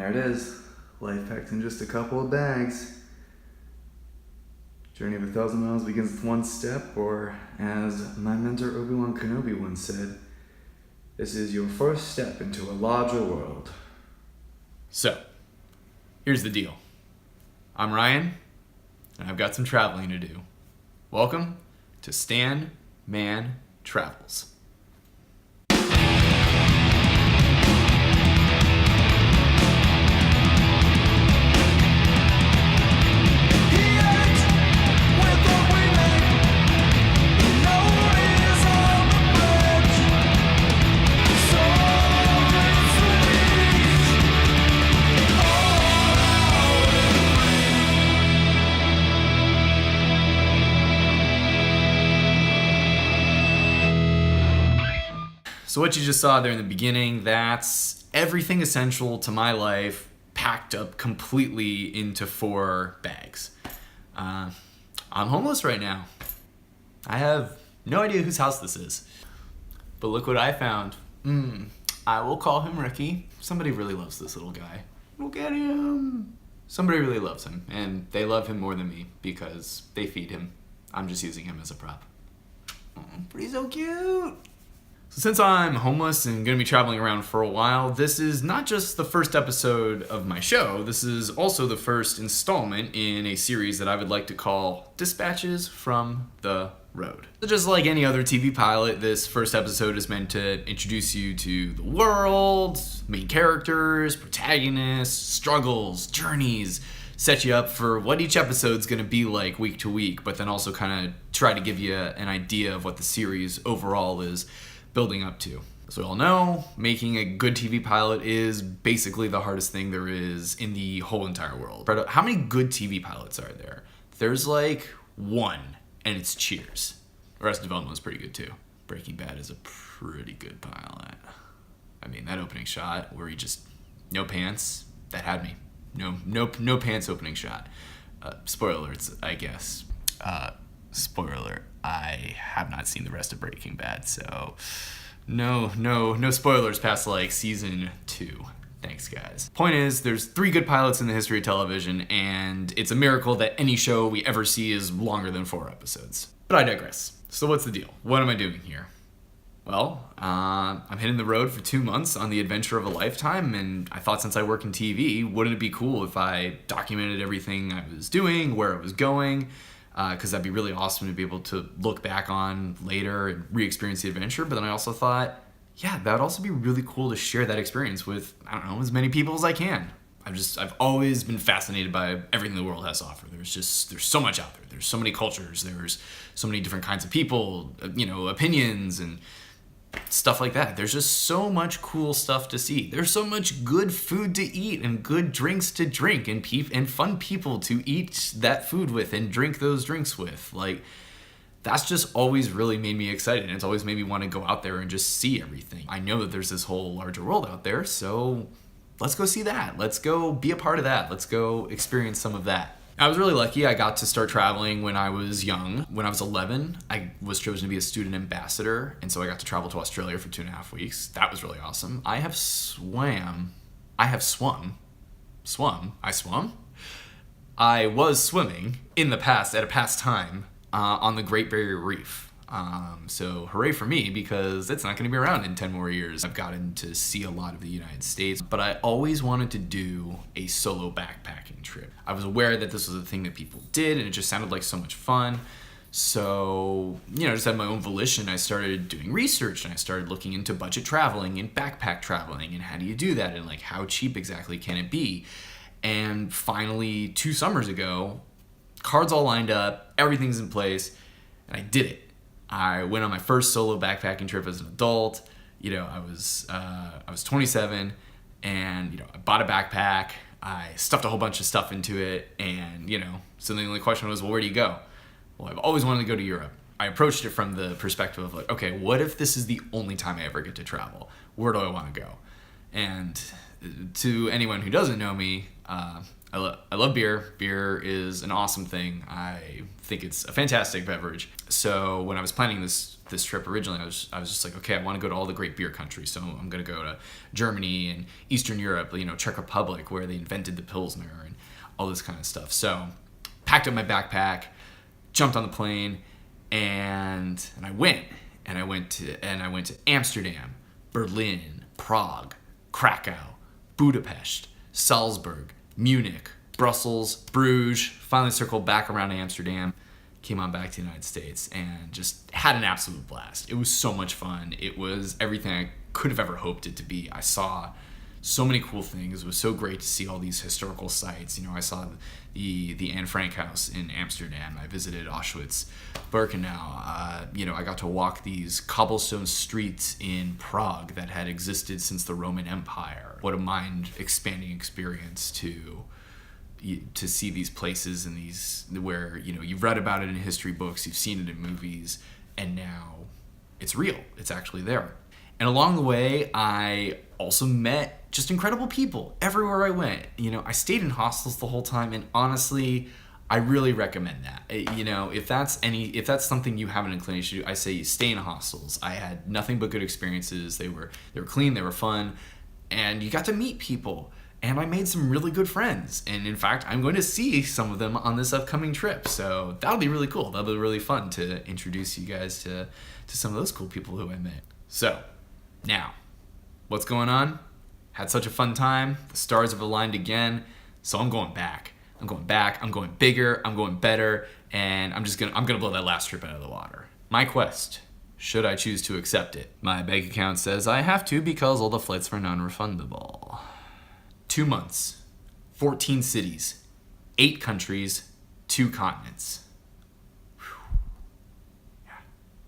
there it is. Life packed in just a couple of bags. Journey of 1,000 miles begins with one step, or as my mentor Obi-Wan Kenobi once said, this is your first step into a larger world. So, here's the deal. I'm Ryan, and I've got some traveling to do. Welcome to Stan Man Travels. So what you just saw there in the beginning, that's everything essential to my life packed up completely into 4 bags. I'm homeless right now. I have no idea whose house this is. But look what I found. I will call him Ricky. Somebody really loves this little guy. Look at him. Somebody really loves him, and they love him more than me because they feed him. I'm just using him as a prop. But he's so cute. So since I'm homeless and going to be traveling around for a while, this is not just the first episode of my show, this is also the first installment in a series that I would like to call Dispatches from the Road. So just like any other TV pilot, this first episode is meant to introduce you to the world, main characters, protagonists, struggles, journeys, set you up for what each episode's going to be like week to week, but then also kind of try to give you an idea of what the series overall is building up to. As we all know, making a good TV pilot is basically the hardest thing there is in the whole entire world. How many good TV pilots are there? There's like 1, and it's Cheers. Arrested Development was pretty good too. Breaking Bad is a pretty good pilot. I mean, that opening shot where he just no pants, that had me. No pants opening shot. Spoiler alerts, I guess. Spoiler alert, I have not seen the rest of Breaking Bad, so no spoilers past like season 2. Thanks, guys. Point is, there's 3 good pilots in the history of television, and it's a miracle that any show we ever see is longer than 4 episodes. But I digress. So what's the deal? What am I doing here? Well, I'm hitting the road for 2 months on the adventure of a lifetime, and I thought since I work in TV, wouldn't it be cool if I documented everything I was doing, where I was going, because that'd be really awesome to be able to look back on later and re-experience the adventure. But then I also thought, yeah, that would also be really cool to share that experience with, I don't know, as many people as I can. I've always been fascinated by everything the world has to offer. There's so much out there. There's so many cultures. There's so many different kinds of people, opinions and stuff like that. There's just so much cool stuff to see. There's so much good food to eat and good drinks to drink and fun people to eat that food with and drink those drinks with. Like, that's just always really made me excited, and it's always made me want to go out there and just see everything. I know that there's this whole larger world out there, so let's go see that. Let's go be a part of that. Let's go experience some of that. I was really lucky. I got to start traveling when I was young. When I was 11, I was chosen to be a student ambassador, and so I got to travel to Australia for 2.5 weeks. That was really awesome. I was swimming in the past at a past time on the Great Barrier Reef. So hooray for me, because it's not going to be around in 10 more years. I've gotten to see a lot of the United States, but I always wanted to do a solo backpacking trip. I was aware that this was a thing that people did, and it just sounded like so much fun. So, just had my own volition. I started doing research, and I started looking into budget traveling and backpack traveling, and how do you do that, and like how cheap exactly can it be? And finally, 2 summers ago, cards all lined up, everything's in place, and I did it. I went on my first solo backpacking trip as an adult. I was 27, and I bought a backpack. I stuffed a whole bunch of stuff into it, and so the only question was, well, where do you go? Well, I've always wanted to go to Europe. I approached it from the perspective of like, okay, what if this is the only time I ever get to travel? Where do I want to go? And to anyone who doesn't know me, I love beer. Beer is an awesome thing. I think it's a fantastic beverage. So when I was planning this this trip originally, I was just like, okay, I want to go to all the great beer countries. So I'm going to go to Germany and Eastern Europe, Czech Republic, where they invented the Pilsner and all this kind of stuff. So packed up my backpack, jumped on the plane, and I went to Amsterdam, Berlin, Prague, Krakow, Budapest, Salzburg, Munich, Brussels, Bruges, finally circled back around to Amsterdam, came on back to the United States, and just had an absolute blast. It was so much fun. It was everything I could have ever hoped it to be. I saw so many cool things. It was so great to see all these historical sites. I saw the Anne Frank house in Amsterdam. I visited Auschwitz, Birkenau. I got to walk these cobblestone streets in Prague that had existed since the Roman Empire. What a mind-expanding experience to see these places and these where you've read about it in history books, you've seen it in movies, and now it's real. It's actually there. And along the way, I also met just incredible people everywhere I went. I stayed in hostels the whole time, and honestly, I really recommend that. If that's something you have an inclination to do, I say stay in hostels. I had nothing but good experiences. They were clean, they were fun, and you got to meet people. And I made some really good friends. And in fact, I'm going to see some of them on this upcoming trip. So that'll be really cool. That'll be really fun to introduce you guys to some of those cool people who I met. So now, what's going on? Had such a fun time. The stars have aligned again. So I'm going back. I'm going bigger. I'm going better. And I'm gonna blow that last trip out of the water. My quest. Should I choose to accept it? My bank account says I have to because all the flights were non-refundable. 2 months, 14 cities, 8 countries, 2 continents. Whew. Yeah.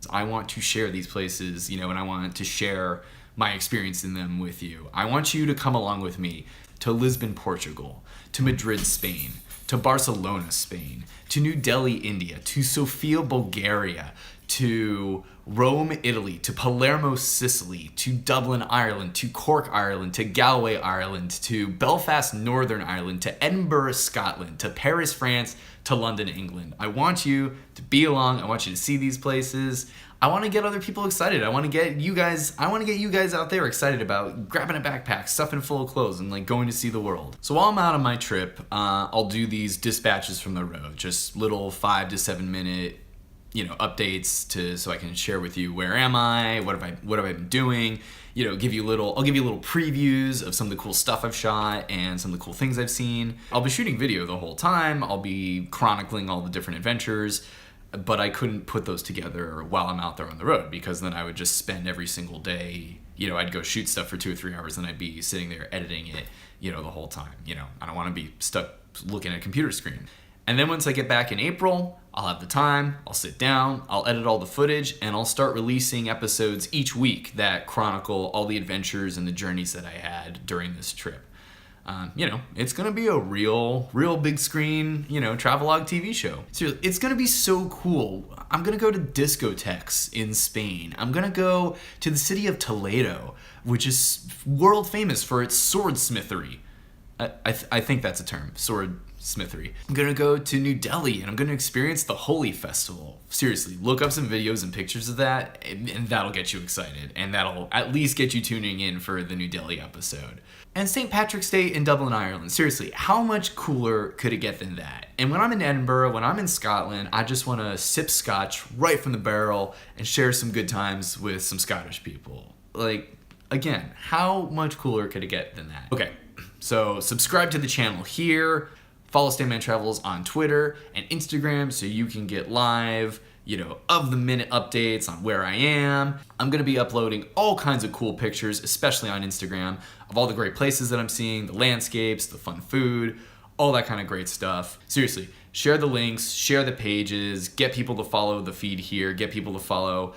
I want to share these places, and I want to share my experience in them with you. I want you to come along with me to Lisbon, Portugal, to Madrid, Spain, to Barcelona, Spain, to New Delhi, India, to Sofia, Bulgaria, to Rome, Italy, to Palermo, Sicily, to Dublin, Ireland, to Cork, Ireland, to Galway, Ireland, to Belfast, Northern Ireland, to Edinburgh, Scotland, to Paris, France, to London, England. I want you to be along. I want you to see these places. I want to get other people excited. I want to get you guys out there excited about grabbing a backpack, stuffing it full of clothes, and going to see the world. So while I'm out on my trip, I'll do these dispatches from the road, just little 5 to 7 minute updates so I can share with you where am I, what have I been doing, I'll give you little previews of some of the cool stuff I've shot and some of the cool things I've seen. I'll be shooting video the whole time. I'll be chronicling all the different adventures, but I couldn't put those together while I'm out there on the road because then I would just spend every single day, I'd go shoot stuff for 2 or 3 hours and I'd be sitting there editing it, the whole time. I don't want to be stuck looking at a computer screen. And then once I get back in April, I'll have the time, I'll sit down, I'll edit all the footage, and I'll start releasing episodes each week that chronicle all the adventures and the journeys that I had during this trip. It's going to be a real big screen, travelogue TV show. Seriously, it's going to be so cool. I'm going to go to discotheques in Spain. I'm going to go to the city of Toledo, which is world famous for its swordsmithery. I think that's a term, swordsmithery. I'm gonna go to New Delhi and I'm gonna experience the Holi Festival. Seriously, look up some videos and pictures of that and that'll get you excited and that'll at least get you tuning in for the New Delhi episode. And St. Patrick's Day in Dublin, Ireland. Seriously, how much cooler could it get than that? And when I'm in Edinburgh, when I'm in Scotland, I just want to sip scotch right from the barrel and share some good times with some Scottish people. Again, how much cooler could it get than that? Okay. So subscribe to the channel here, follow Stanman Travels on Twitter and Instagram so you can get live, of the minute updates on where I am. I'm going to be uploading all kinds of cool pictures, especially on Instagram, of all the great places that I'm seeing, the landscapes, the fun food, all that kind of great stuff. Seriously, share the links, share the pages, get people to follow the feed here, get people to follow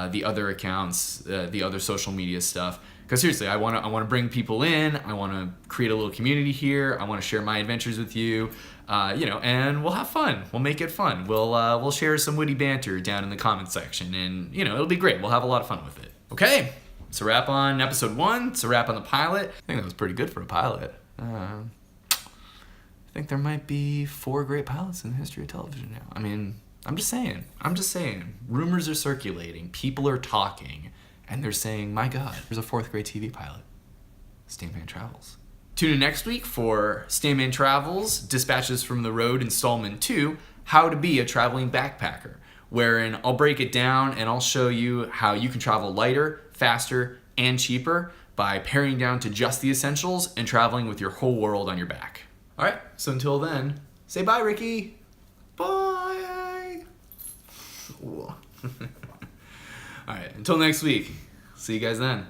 the other accounts, the other social media stuff. Because seriously, I want to bring people in. I want to create a little community here. I want to share my adventures with you, and we'll have fun. We'll make it fun. We'll share some witty banter down in the comment section, and it'll be great. We'll have a lot of fun with it. Okay, it's a wrap on episode 1. It's a wrap on the pilot. I think that was pretty good for a pilot. I think there might be 4 great pilots in the history of television now. I mean, I'm just saying. Rumors are circulating. People are talking. And they're saying, my God, there's a 4th grade TV pilot. Stainman Travels. Tune in next week for Stainman Travels, Dispatches from the Road, Installment 2, How to Be a Traveling Backpacker, wherein I'll break it down and I'll show you how you can travel lighter, faster, and cheaper by paring down to just the essentials and traveling with your whole world on your back. All right, so until then, say bye, Ricky. Bye. All right, until next week. See you guys then.